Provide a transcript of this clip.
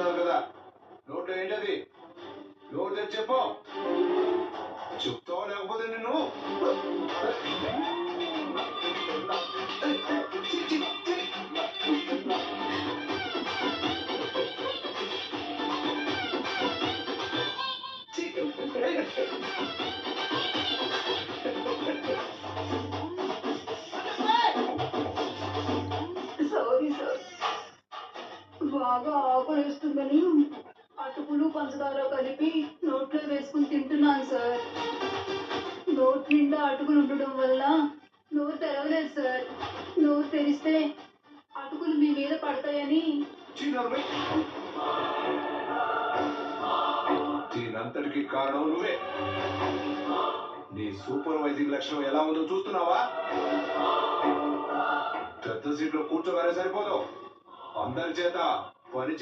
అడుగుతున్నాను కదా, నోట్లో ఏంటది? నోరు తెచ్చి చెప్పు. చెప్తావా లేకపోతే నిన్ను సారీ సార్, బాగా ఆకలిస్తుందని అటుకులు పంచదార కలిపి నోట్లో వేసుకుని తింటున్నాను సార్. నోటి నిండా అటుకులు ఉండడం వల్ల నోరు తెరవలేదు సార్. నోరు తెరిస్తే అటుకులు మీ మీద పడతాయని. దీనంతటికి కారణం నువ్వే. నీ సూపర్వైజింగ్ లక్షణం ఎలా ఉందో చూస్తున్నావా? పెద్ద సీట్లో కూర్చోగానే సరిపోదు, అందరి చేత పని